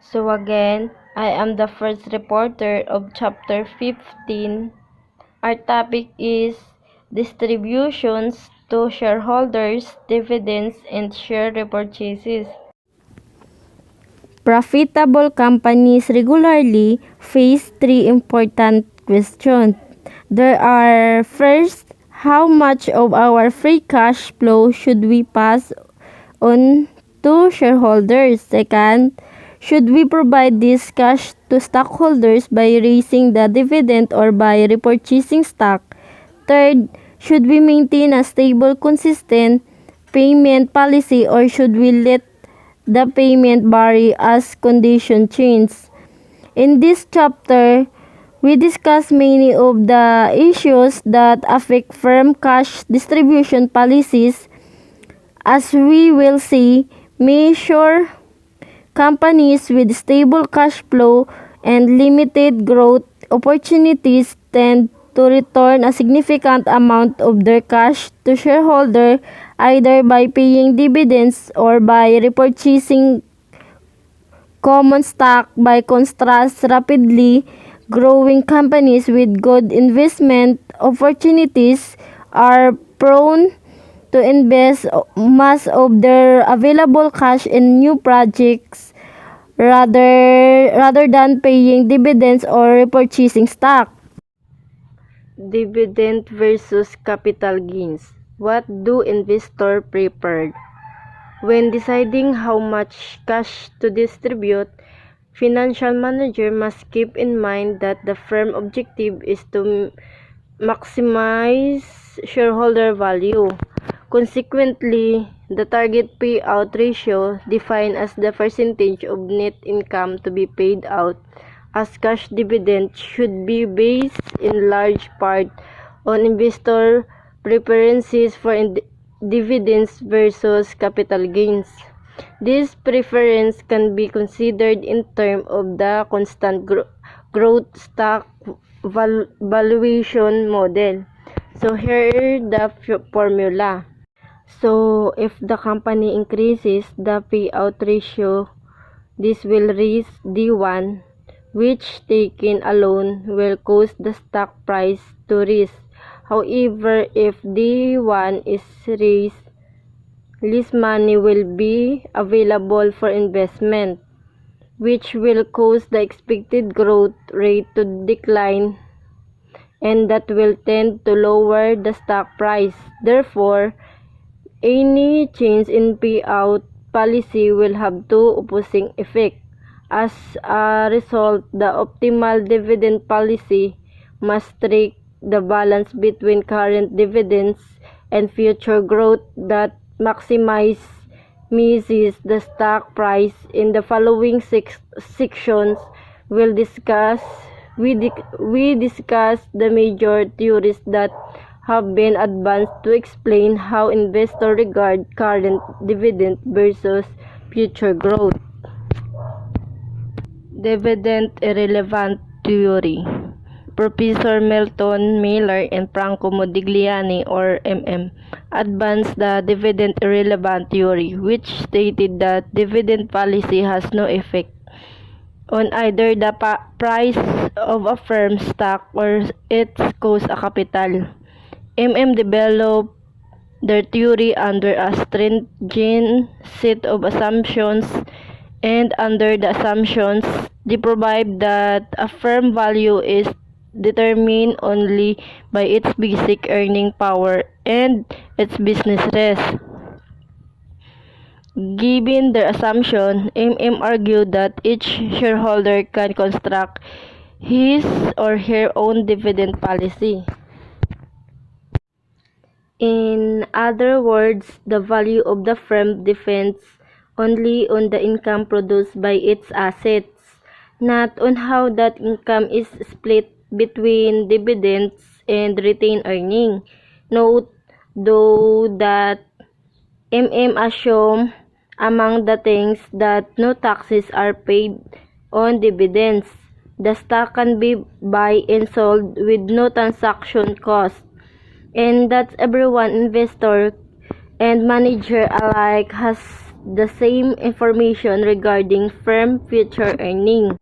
So again, I am the first reporter of chapter 15. Our topic is distributions to shareholders, dividends, and share repurchases. Profitable companies regularly face three important questions. There are first, how much of our free cash flow should we pass on to shareholders? Second, should we provide this cash to stockholders by raising the dividend or by repurchasing stock? Third, should we maintain a stable, consistent payment policy or should we let the payment vary as conditions change? In this chapter, we discuss many of the issues that affect firm cash distribution policies. As we will see, mature companies with stable cash flow and limited growth opportunities tend to return a significant amount of their cash to shareholders either by paying dividends or by repurchasing common stock. By contrast, rapidly growing companies with good investment opportunities are prone to invest much of their available cash in new projects rather than paying dividends or repurchasing stock. Dividend versus capital gains. What do investors prefer? When deciding how much cash to distribute, financial manager must keep in mind that the firm objective is to maximize shareholder value. Consequently, the target payout ratio, defined as the percentage of net income to be paid out as cash dividend, should be based in large part on investor preferences for dividends versus capital gains. This preference can be considered in terms of the constant growth stock valuation model. So here the formula. So if the company increases the payout ratio, this will raise D1, which taken alone will cause the stock price to rise. However, if D1 is raised, less money will be available for investment, which will cause the expected growth rate to decline, and that will tend to lower the stock price. Therefore, any change in payout policy will have two opposing effects. As a result, the optimal dividend policy must strike the balance between current dividends and future growth that maximizes the stock price. In the following sections, we discuss the major theories that have been advanced to explain how investors regard current dividend versus future growth. Dividend irrelevant theory. Professor Milton Miller and Franco Modigliani, or MM, advanced the dividend irrelevant theory, which stated that dividend policy has no effect on either the price of a firm's stock or its cost of capital. MM developed their theory under a stringent set of assumptions, and under the assumptions, they provide that a firm value is determined only by its basic earning power and its business risk. Given their assumption, MM argued that each shareholder can construct his or her own dividend policy. In other words, the value of the firm depends only on the income produced by its assets, not on how that income is split between dividends and retained earnings. Note, though, that MM assumes, among the things, that no taxes are paid on dividends. The stock can be bought and sold with no transaction cost, and that everyone, investor and manager alike, has the same information regarding firm future earnings.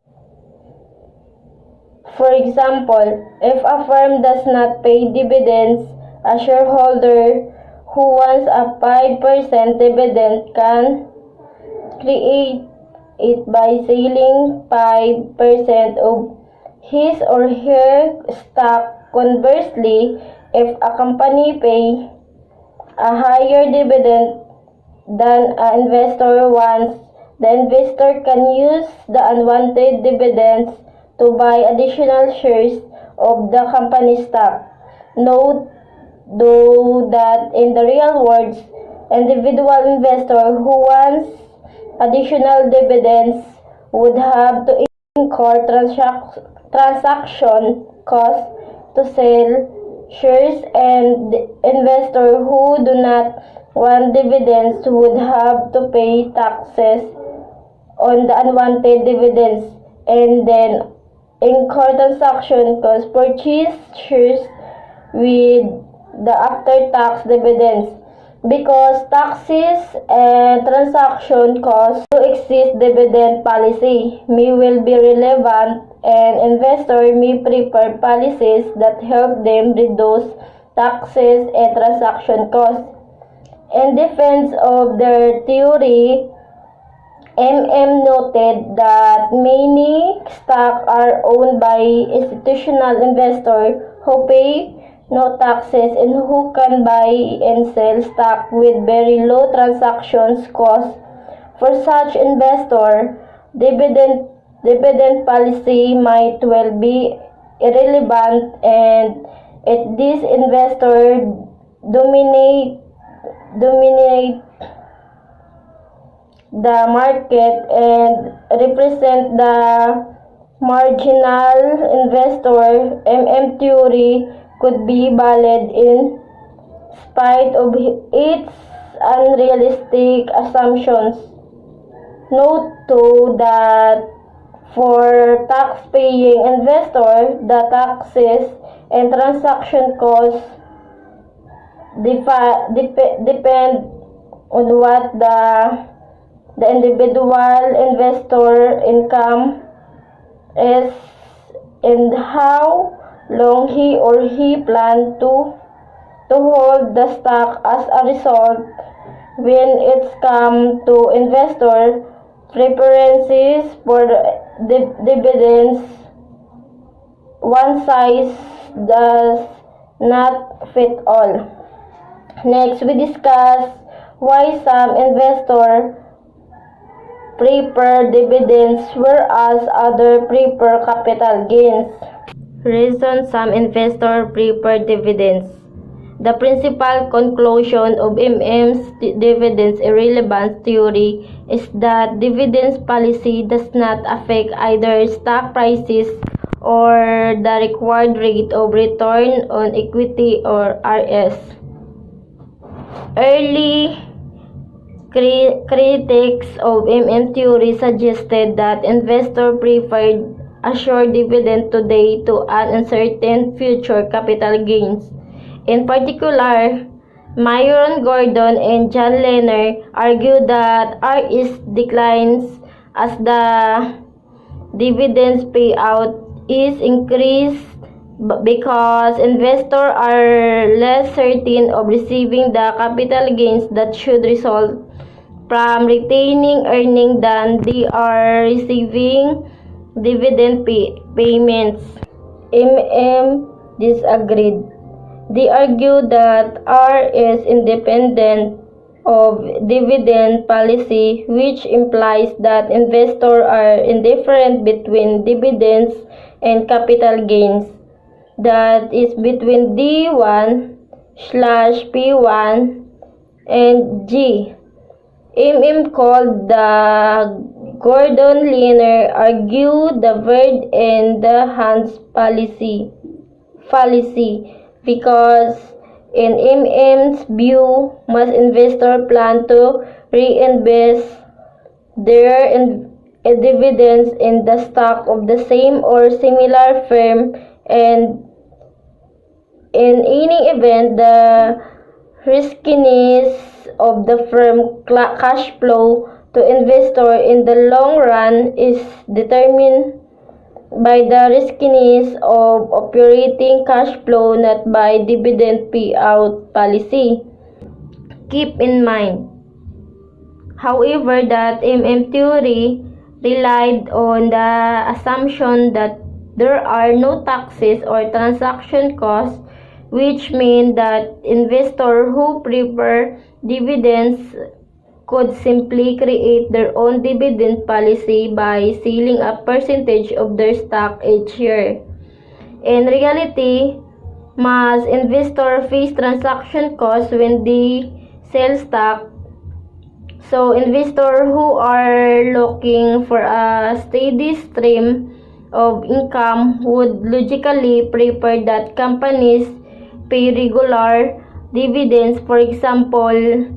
For example, if a firm does not pay dividends, a shareholder who wants a 5% dividend can create it by selling 5% of his or her stock. Conversely, if a company pays a higher dividend than an investor wants, the investor can use the unwanted dividends to buy additional shares of the company's stock. Note, though, that in the real world, individual investor who wants additional dividends would have to incur transaction costs to sell shares, and investors who do not want dividends would have to pay taxes on the unwanted dividends and then incur transaction costs purchase shares with the after-tax dividends. Because taxes and transaction costs to exist, dividend policy may will be relevant, and investors may prefer policies that help them reduce taxes and transaction costs. In defense of their theory, noted that many stocks are owned by institutional investors who pay no taxes and who can buy and sell stock with very low transaction costs. For such investor, dividend policy might well be irrelevant, and if this investor dominate the market and represent the marginal investor, theory could be valid in spite of its unrealistic assumptions. Note too that for tax-paying investors, the taxes and transaction costs depend on what the individual investor income is and how long he or he plan to hold the stock. As a result, when it's come to investor preferences for dividends, one size does not fit all. Next, we discuss why some investors prefer dividends whereas others prefer capital gains. Reason some investors prefer dividends. The principal conclusion of MM's dividends irrelevance theory is that dividends policy does not affect either stock prices or the required rate of return on equity or RS. Early critics of theory suggested that investors preferred a short dividend today to an uncertain future capital gains. In particular, Myron Gordon and John Lenner argue that RS declines as the dividends payout is increased because investors are less certain of receiving the capital gains that should result from retaining earnings than they are receiving dividend payments. Disagreed. They argue that R is independent of dividend policy, which implies that investors are indifferent between dividends and capital gains. That is between D1/P1 and G. Called the Gordon-Lenner argue the bird and the hands fallacy because in MM's view, most investors plan to reinvest their dividends in the stock of the same or similar firm, and in any event, the riskiness of the firm cash flow to investor in the long run is determined by the riskiness of operating cash flow, not by dividend payout policy. Keep in mind, however, that theory relied on the assumption that there are no taxes or transaction costs, which mean that investors who prefer dividends could simply create their own dividend policy by selling a percentage of their stock each year. In reality, most investors face transaction costs when they sell stock. So, investors who are looking for a steady stream of income would logically prefer that companies pay regular dividends. For example,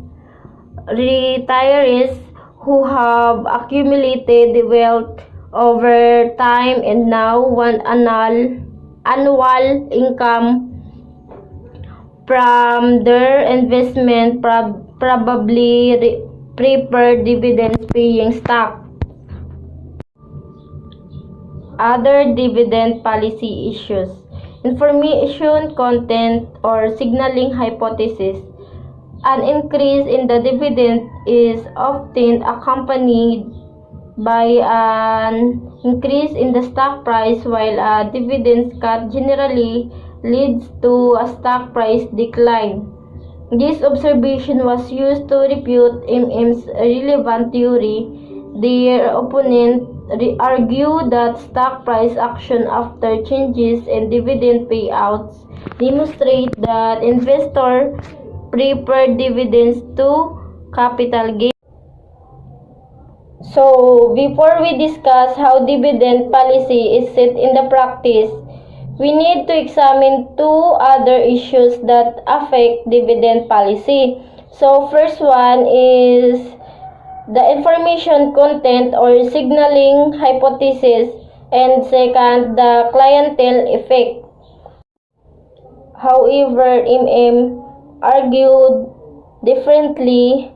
retirees who have accumulated wealth over time and now want annual income from their investment probably prefer dividends paying stock. Other dividend policy issues: information content or signaling hypothesis. An increase in the dividend is often accompanied by an increase in the stock price, while a dividend cut generally leads to a stock price decline. This observation was used to refute MM's relevant theory. Their opponent argued that stock price action after changes in dividend payouts demonstrate that investors prefer dividends to capital gains. So, before we discuss how dividend policy is set in the practice, we need to examine two other issues that affect dividend policy. So, first one is the information content or signaling hypothesis, and second, the clientele effect. However, argued differently.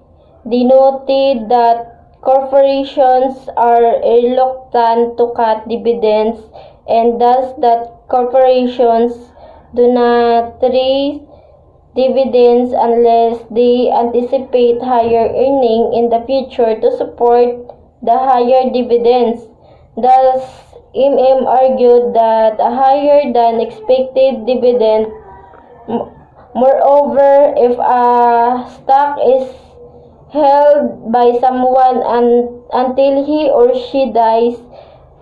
They noted that corporations are reluctant to cut dividends, and thus that corporations do not raise dividends unless they anticipate higher earnings in the future to support the higher dividends. Thus, argued that a higher than expected dividend. Moreover, if a stock is held by someone until he or she dies,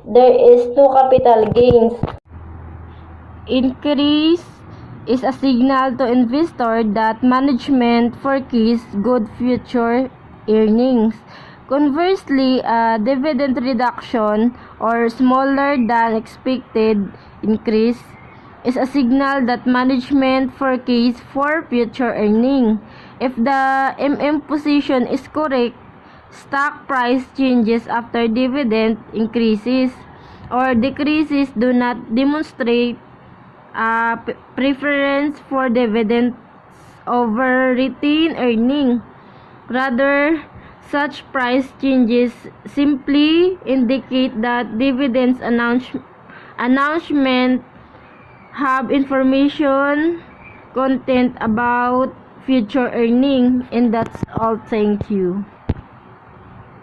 there is no capital gains. Increase is a signal to investors that management forecasts good future earnings. Conversely, a dividend reduction or smaller than expected increase is a signal that management forecasts for future earnings. If the position is correct, stock price changes after dividend increases or decreases do not demonstrate a preference for dividends over retained earnings. Rather, such price changes simply indicate that dividends announcement have information content about future earnings. And that's all. Thank you.